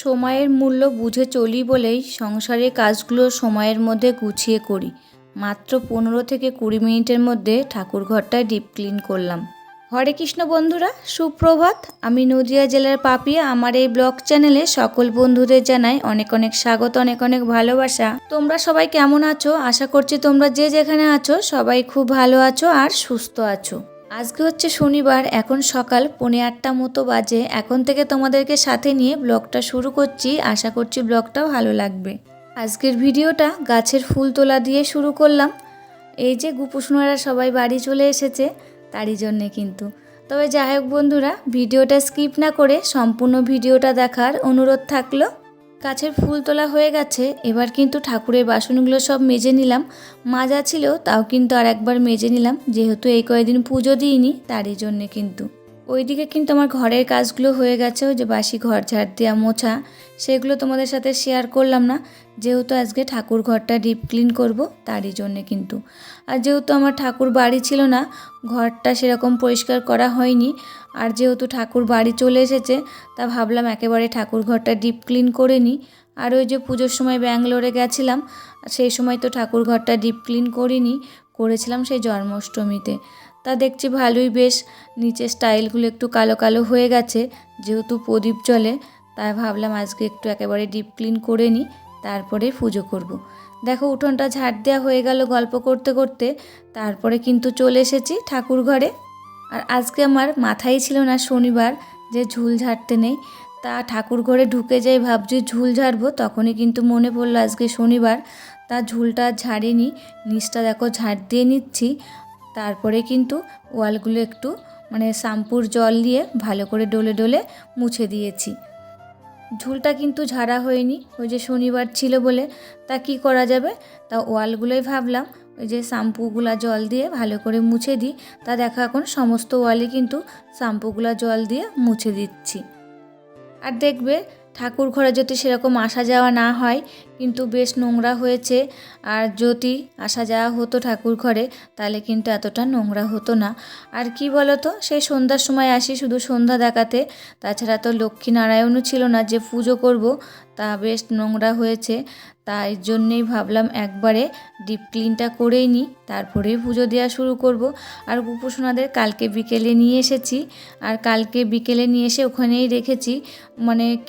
সময়ের মূল্য বুঝে চলি বলেই সংসারের কাজগুলো সময়ের মধ্যে গুছিয়ে করি। মাত্র 15 থেকে 20 মিনিটের মধ্যে ঠাকুর ঘরটা ডিপ ক্লিন করলাম। হরে কৃষ্ণ বন্ধুরা, সুপ্রভাত। আমি নদিয়া জেলার পাপিয়া। আমার এই ব্লগ চ্যানেলে সকল বন্ধুদের জানাই অনেক অনেক স্বাগত, অনেক অনেক ভালোবাসা। তোমরা সবাই কেমন আছো? আশা করছি তোমরা যে যেখানে আছো সবাই খুব ভালো আছো আর সুস্থ আছো। আজকে হচ্ছে শনিবার, এখন সকাল 8:15 মতো বাজে। এখন থেকে তোমাদেরকে সাথে নিয়ে ব্লগটা শুরু করছি। আশা করছি ব্লগটাও ভালো লাগবে। আজকের ভিডিওটা গাছের ফুল তোলা দিয়ে শুরু করলাম। এই যে গুপুসোনারা সবাই বাড়ি চলে এসেছে, তারই জন্যে কিন্তু। তবে যাই হোক বন্ধুরা, ভিডিওটা স্কিপ না করে সম্পূর্ণ ভিডিওটা দেখার অনুরোধ থাকলো। গাছের ফুল তোলা হয়ে গেছে, এবার কিন্তু ঠাকুরের বাসনগুলো সব মেজে নিলাম। মাজা ছিল তাও কিন্তু আর একবার মেজে নিলাম, যেহেতু এই কয়েকদিন পুজো দিইনি তারই জন্যে কিন্তু। ওইদিকে কিন্তু আমার ঘরের কাজগুলো হয়ে গেছে, ওই যে বাসি ঘর ঝাড় দেওয়া মোছা, সেগুলো তোমাদের সাথে শেয়ার করলাম না, যেহেতু আজকে ঠাকুর ঘরটা ডিপ ক্লিন করব তারই জন্যে কিন্তু। আর যেহেতু আমার ঠাকুর বাড়ি ছিল না, ঘরটা সেরকম পরিষ্কার করা হয়নি। আর যেহেতু ঠাকুর বাড়ি চলে এসেছে, তা ভাবলাম একেবারে ঠাকুর ঘরটা ডিপ ক্লিন করে নিই। আর ওই যে পুজোর সময় ব্যাঙ্গালোরে গেছিলাম, সেই সময় তো ঠাকুর ঘরটা ডিপ ক্লিন করিনি, করেছিলাম সেই জন্মাষ্টমীতে। তা দেখছি ভালোই বেশ নিচে স্টাইলগুলো একটু কালো কালো হয়ে গেছে, যেহেতু প্রদীপ জ্বলে, তাই ভাবলাম আজকে একটু একেবারে ডিপ ক্লিন করে নিই, তারপরে পুজো করব। দেখো উঠোনটা ঝাড় দেওয়া হয়ে গেল গল্প করতে করতে, তারপরে কিন্তু চলে এসেছি ঠাকুর ঘরে। আর আজকে আমার মাথায় ছিল না শনিবার যে ঝুল ঝাড়তে নেই, তা ঠাকুর ঘরে ঢুকে যাই ভাবছি ঝুল ঝাড়বো, তখনই কিন্তু মনে পড়লো আজকে শনিবার। তা ঝুলটা ঝাড়িনি, নিচটা দেখো ঝাড় দিয়ে নিচ্ছি। তারপরে কিন্তু ওয়ালগুলো একটু শ্যাম্পুর জল দিয়ে ভালো করে ডলে ডলে মুছে দিয়েছি। ঝুলটা কিন্তু ঝাড়া হয়নি, ওই যে শনিবার ছিল বলে। তা কি করা যাবে, তা ওয়ালগুলোই ভাবলাম ওই যে শ্যাম্পুগুলা জল দিয়ে ভালো করে মুছে দিই। তা দেখো এখন সমস্ত ওয়ালে কিন্তু শ্যাম্পুগুলা জল দিয়ে মুছে দিচ্ছি। আর দেখবে ঠাকুর ঘরে যদি সেরকম আসা যাওয়া না হয়, কিন্তু বেশ নোংরা হয়েছে। আর যদি আসা যাওয়া হতো ঠাকুর ঘরে, তাহলে কিন্তু এতটা নোংরা হতো না। আর কি বলো তো, সেই সন্ধ্যার সময় আসি শুধু সন্ধ্যা দেখাতে, তাছাড়া তো লক্ষ্মীনারায়ণও ছিল না যে পুজো করব। তা বেশ নোংরা হয়েছে, তাই জন্যেই ভাবলাম একবারে ডিপ ক্লিনটা করেই নিই, তারপরেই পুজো দেওয়া শুরু করব। আর গুপুসোনাদের কালকে বিকেলে নিয়ে এসেছি, আর কালকে বিকেলে নিয়ে এসে ওখানেই রেখেছি।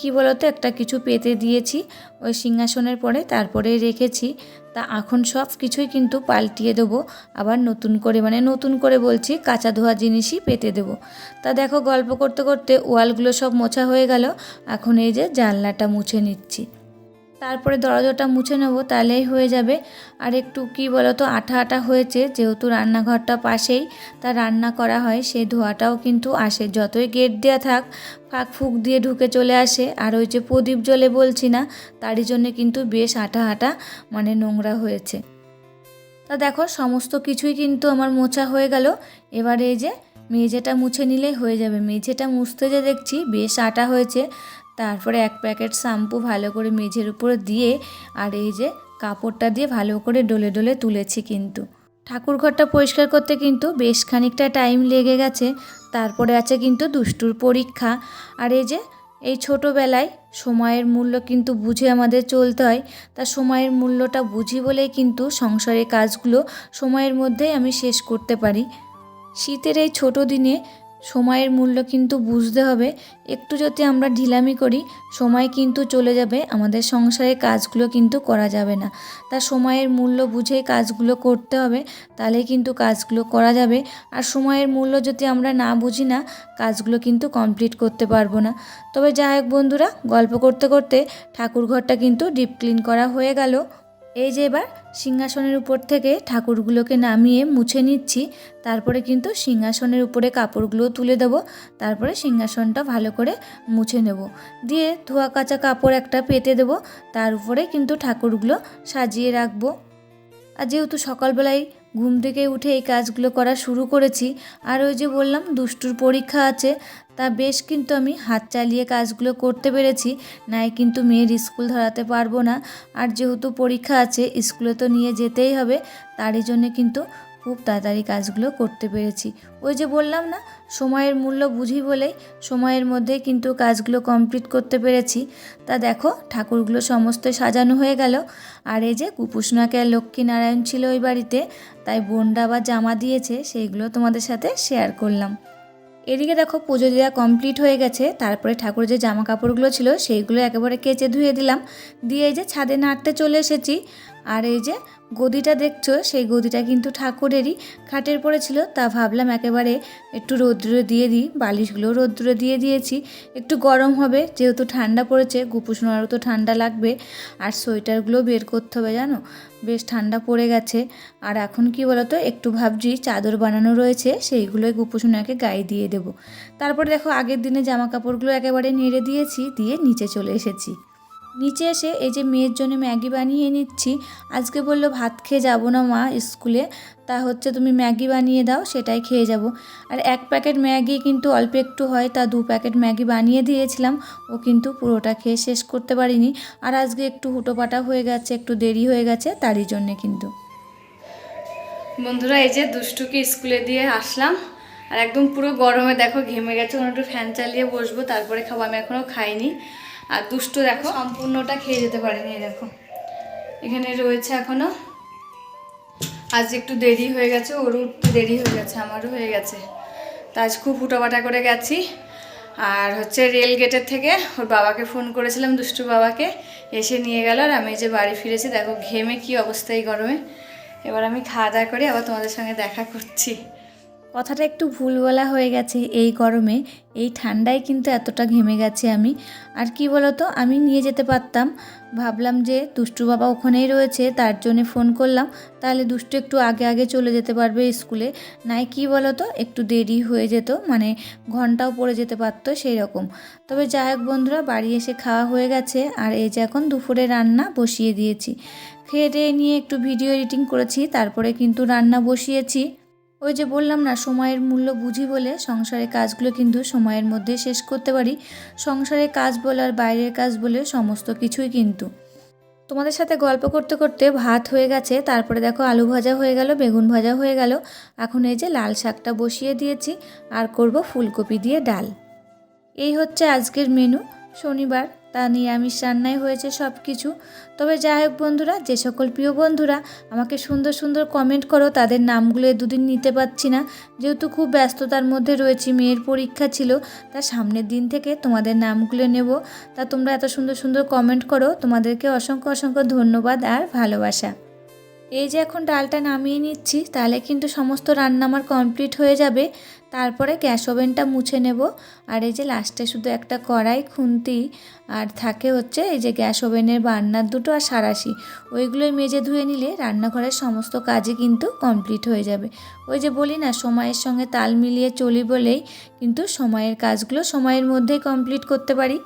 কি বলতো, একটা কিছু পেতে দিয়েছি ওই সিংহাসনের পরে, তারপরেই রেখেছি। তা এখন সব কিছুই কিন্তু পাল্টিয়ে দেবো, আবার নতুন করে নতুন করে বলছি, কাঁচা ধোয়া জিনিসই পেতে দেবো। তা দেখো গল্প করতে করতে ওয়ালগুলো সব মোছা হয়ে গেল। এখন এই যে জানলাটা মুছে নিচ্ছি, তারপরে দরজাটা মুছে নেব, তাহলেই হয়ে যাবে। আর একটু কি বলতো, আঠা আঠা হয়েছে, যেহেতু রান্নাঘরটা পাশেই, তা রান্না করা হয়, সেই ধোঁয়াটাও কিন্তু আসে, যতই গেট দেওয়া থাক ফাঁক ফুক দিয়ে ঢুকে চলে আসে। আর ওই যে প্রদীপ জ্বলে বলছি না, তারই জন্যে কিন্তু বেশ আঠা আঠা নোংরা হয়েছে। তা দেখো সমস্ত কিছুই কিন্তু আমার মোছা হয়ে গেল। এবারে এই যে মেঝেটা মুছে নিলেই হয়ে যাবে। মেঝেটা মুছতে যে দেখছি বেশ আটা হয়েছে, তারপরে এক প্যাকেট শ্যাম্পু ভালো করে মেঝের উপরে দিয়ে, আর এই যে কাপড়টা দিয়ে ভালো করে ডলে ডলে তুলেছি। কিন্তু ঠাকুর ঘরটা পরিষ্কার করতে কিন্তু বেশ খানিকটা টাইম লেগে গেছে। তারপরে আছে কিন্তু দুষ্টুর পরীক্ষা। আর এই ছোটোবেলায় সময়ের মূল্য কিন্তু বুঝে আমাদের চলতে হয়। তা সময়ের মূল্যটা বুঝি বলেই কিন্তু সংসারের কাজগুলো সময়ের মধ্যেই আমি শেষ করতে পারি। শীতের এই ছোটো দিনে সময়ের মূল্য কিন্তু বুঝতে হবে। একটু যদি আমরা ঢিলামি করি, সময় কিন্তু চলে যাবে, আমাদের সংসারের কাজগুলো কিন্তু করা যাবে না। তা সময়ের মূল্য বুঝেই কাজগুলো করতে হবে, তাহলে কিন্তু কাজগুলো করা যাবে। আর সময়ের মূল্য যদি আমরা না বুঝি না, কাজগুলো কিন্তু কমপ্লিট করতে পারবো না। তবে যাই হোক বন্ধুরা, গল্প করতে করতে ঠাকুর ঘরটা কিন্তু ডিপ ক্লিন করা হয়ে গেল। এই যে এবার সিংহাসনের উপর থেকে ঠাকুরগুলোকে নামিয়ে মুছে নিচ্ছি, তারপরে কিন্তু সিংহাসনের উপরে কাপড়গুলো তুলে দেবো, তারপরে সিংহাসনটা ভালো করে মুছে নেব, দিয়ে ধোয়া কাচা কাপড় একটা পেতে দেবো, তার উপরে কিন্তু ঠাকুরগুলো সাজিয়ে রাখবো। আর যেহেতু সকালবেলায় ঘুম থেকে উঠে এই কাজগুলো করা শুরু করেছি, আর ওই যে বললাম দুষ্টুর পরীক্ষা আছে, তা বেশ কিন্তু আমি হাত চালিয়ে কাজগুলো করতে পেরেছি, নাই কিন্তু মেয়ের স্কুল ধরাতে পারবো না। আর যেহেতু পরীক্ষা আছে, স্কুলে তো নিয়ে যেতেই হবে, তারই জন্যে কিন্তু খুব তাড়াতাড়ি কাজগুলো করতে পেরেছি। ওই যে বললাম না, সময়ের মূল্য বুঝি বলেই সময়ের মধ্যেই কিন্তু কাজগুলো কমপ্লিট করতে পেরেছি। তা দেখো ঠাকুরগুলো সমস্ত সাজানো হয়ে গেল। আর এই যে কুপুসনাকে আর লক্ষ্মীনারায়ণ ছিল ওই বাড়িতে, তাই বোনরা আবার জামা দিয়েছে, সেইগুলো তোমাদের সাথে শেয়ার করলাম। এদিকে দেখো পুজো দেওয়া কমপ্লিট হয়ে গেছে। তারপরে ঠাকুরের যে জামা কাপড়গুলো ছিল সেইগুলো একেবারে কেচে ধুয়ে দিলাম, দিয়ে এই যে ছাদে নাড়তে চলে এসেছি। আর এই যে গদিটা দেখছো, সেই গদিটা কিন্তু ঠাকুরেরই খাটের পরে ছিল, তা ভাবলাম একেবারে একটু রৌদ্রে দিয়ে দিই। বালিশগুলো রৌদ্রে দিয়ে দিয়েছি, একটু গরম হবে, যেহেতু ঠান্ডা পড়েছে, গুপুসোনারও তো ঠান্ডা লাগবে। আর সোয়েটারগুলো বের করতে হবে, জানো বেশ ঠান্ডা পড়ে গেছে। আর এখন কি বলতো, একটু ভাবছি চাদর বানানো রয়েছে, সেইগুলোই গুপুসোনাকে গায়ে দিয়ে দেবো। তারপরে দেখো আগের দিনে জামা কাপড়গুলো একেবারে নেড়ে দিয়েছি, দিয়ে নিচে চলে এসেছি। নিচে এসে এই যে মেয়ের জন্য ম্যাগি বানিয়ে নিচ্ছি। আজকে বললো ভাত খেয়ে যাবো না মা স্কুলে, তা হচ্ছে তুমি ম্যাগি বানিয়ে দাও, সেটাই খেয়ে যাব। আর 1 প্যাকেট ম্যাগি কিন্তু অল্প একটু হয়, তা 2 প্যাকেট ম্যাগি বানিয়ে দিয়েছিলাম, ও কিন্তু পুরোটা খেয়ে শেষ করতে পারিনি। আর আজকে একটু হুটোপাটা হয়ে গেছে, একটু দেরি হয়ে গেছে, তারই জন্যে কিন্তু। বন্ধুরা এই যে দুষ্টুকে স্কুলে দিয়ে আসলাম, আর একদম পুরো গরমে দেখো ঘেমে গেছে, ওখানে একটু ফ্যান চালিয়ে বসবো, তারপরে খাবো। আমি এখনও খাইনি। আর দুষ্টু দেখো সম্পূর্ণটা খেয়ে যেতে পারেনি, দেখো এখানে রয়েছে এখনও। আজ একটু দেরি হয়ে গেছে, ওর উঠতে দেরি হয়ে গেছে, আমারও হয়ে গেছে। তা আজ খুব হুটোপাটা করে গেছি। আর হচ্ছে রেল গেটের থেকে ওর বাবাকে ফোন করেছিলাম, দুষ্টু বাবাকে, এসে নিয়ে গেল। আর আমি যে বাড়ি ফিরেছি দেখো ঘেমে কি অবস্থা এই গরমে। এবার আমি খাওয়া দাওয়া করে আবার তোমাদের সঙ্গে দেখা করছি। কথাটা একটু ভুল বলা হয়ে গেছে, এই গরমে এই ঠান্ডায় কিন্তু এতটা ঘেমে গেছি আমি। আর কি বলতো, আমি নিয়ে যেতে পারতাম, ভাবলাম যে দুষ্টু বাবা ওখানেই রয়েছে, তার জন্যে ফোন করলাম, তাহলে দুষ্টু একটু আগে আগে চলে যেতে পারবে স্কুলে। নাই কি বলতো, একটু দেরি হয়ে যেত, মানে ঘন্টাও পড়ে যেতে পারতো সেই রকম। তবে যাই হোক বন্ধুরা, বাড়ি এসে খাওয়া হয়ে গেছে। আর এই যে এখন দুপুরে রান্না বসিয়ে দিয়েছি। খেয়ে দিয়ে নিয়ে একটু ভিডিও এডিটিং করেছি, তারপরে কিন্তু রান্না বসিয়েছি। ওই যে বললাম না, সময়ের মূল্য বুঝি বলে সংসারের কাজগুলো কিন্তু সময়ের মধ্যে শেষ করতে পারি। সংসারের কাজ বলে আর বাইরের কাজ বলে সমস্ত কিছুই কিন্তু। তোমাদের সাথে গল্প করতে করতে ভাত হয়ে গেছে, তারপরে দেখো আলু ভাজা হয়ে গেল, বেগুন ভাজা হয়ে গেল। এখন এই যে লাল শাকটা বসিয়ে দিয়েছি, আর করব ফুলকপি দিয়ে ডাল। এই হচ্ছে আজকের মেনু। শনিবার, তা নিরামিষ রান্নাই হয়েছে সব কিছু। তবে যাই হোক বন্ধুরা, যে সকল প্রিয় বন্ধুরা আমাকে সুন্দর সুন্দর কমেন্ট করো, তাদের নামগুলো দুদিন নিতে পারছি না, যেহেতু খুব ব্যস্ততার মধ্যে রয়েছি, মেয়ের পরীক্ষা ছিল, তার সামনের দিন থেকে তোমাদের নামগুলো নেব। তা তোমরা এত সুন্দর সুন্দর কমেন্ট করো, তোমাদেরকে অসংখ্য অসংখ্য ধন্যবাদ আর ভালোবাসা। এই যে এখন ডালটা নামিয়ে নিচ্ছি, তাহলে কিন্তু সমস্ত রান্না আমার কমপ্লিট হয়ে যাবে। তারপরে গ্যাস ওভেনটা মুছে নেব। আর এই যে লাস্টে শুধু একটা কড়াই, খুন্তি আর থাকে হচ্ছে এই যে গ্যাস ওভেনের বার্নার দুটো আর সাঁড়াশি, ওইগুলোই মেজে ধুয়ে নিলে রান্নাঘরের সমস্ত কাজই কিন্তু কমপ্লিট হয়ে যাবে। ওই যে বলি না, সময়ের সঙ্গে তাল মিলিয়ে চলি বলেই কিন্তু সময়ের কাজগুলো সময়ের মধ্যেই কমপ্লিট করতে পারি।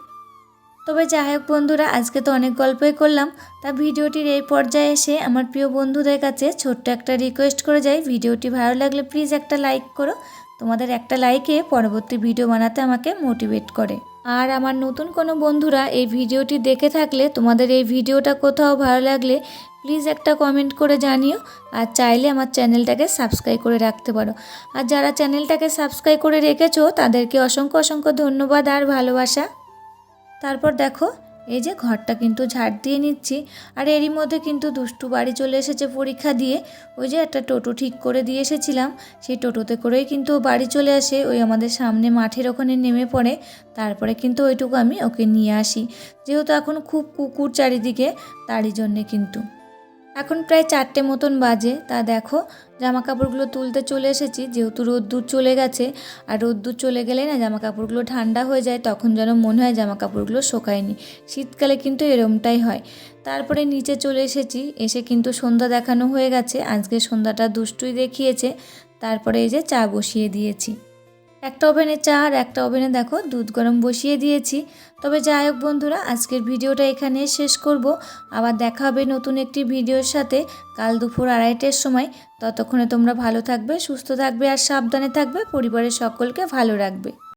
তবে যাই হোক বন্ধুরা, আজকে তো অনেক গল্পই করলাম। তা ভিডিওটির এই পর্যায়ে এসে আমার প্রিয় বন্ধুদের কাছে ছোট্ট একটা রিকোয়েস্ট করে যাই, ভিডিওটি ভালো লাগলে প্লিজ একটা লাইক করো। তোমাদের একটা লাইকে পরবর্তী ভিডিও বানাতে আমাকে মোটিভেট করে। আর আমার নতুন কোনো বন্ধুরা এই ভিডিওটি দেখে থাকলে, তোমাদের এই ভিডিওটা কোথাও ভালো লাগলে প্লিজ একটা কমেন্ট করে জানিও। আর চাইলে আমার চ্যানেলটাকে সাবস্ক্রাইব করে রাখতে পারো। আর যারা চ্যানেলটাকে সাবস্ক্রাইব করে রেখেছো তাদেরকে অসংখ্য অসংখ্য ধন্যবাদ আর ভালোবাসা। তারপর দেখো এই যে ঘরটা কিন্তু ঝাড় দিয়ে নিচ্ছি। আর এরই মধ্যে কিন্তু দুষ্টু বাড়ি চলে এসেছে পরীক্ষা দিয়ে। ওই যে একটা টোটো ঠিক করে দিয়ে এসেছিলাম, সেই টোটোতে করেই কিন্তু ও বাড়ি চলে আসে, ওই আমাদের সামনে মাঠের ওখানে নেমে পড়ে। তারপরে কিন্তু ওইটুকু আমি ওকে নিয়ে আসি, যেহেতু এখন খুব কুকুর চারিদিকে, তারই জন্যে কিন্তু। এখন প্রায় 4টে মতন বাজে। তা দেখো জামা কাপড়গুলো তুলতে চলে এসেছি, যেহেতু রোদ্দুর চলে গেছে। আর রোদ্দুর চলে গেলে না জামা কাপড়গুলো ঠান্ডা হয়ে যায়, তখন যেন মনে হয় জামা কাপড়গুলো শোকায়নি। শীতকালে কিন্তু এরমটাই হয়। তারপরে নিচে চলে এসেছি, এসে কিন্তু সন্ধ্যা দেখানো হয়ে গেছে। আজকে সন্ধ্যাটা দুষ্টুই দেখিয়েছে। তারপরে এই যে চা বসিয়ে দিয়েছি, একটা ওভেনে চা আর একটা ওভেনে দেখো দুধ গরম বসিয়ে দিয়েছি। তবে যাই হোক বন্ধুরা, আজকের ভিডিওটা এখানে শেষ করব। আবার দেখা হবে নতুন একটি ভিডিওর সাথে কাল দুপুর 2:30টার সময়। ততক্ষণে তোমরা ভালো থাকবে, সুস্থ থাকবে আর সাবধানে থাকবে, পরিবারের সকলকে ভালো রাখবে।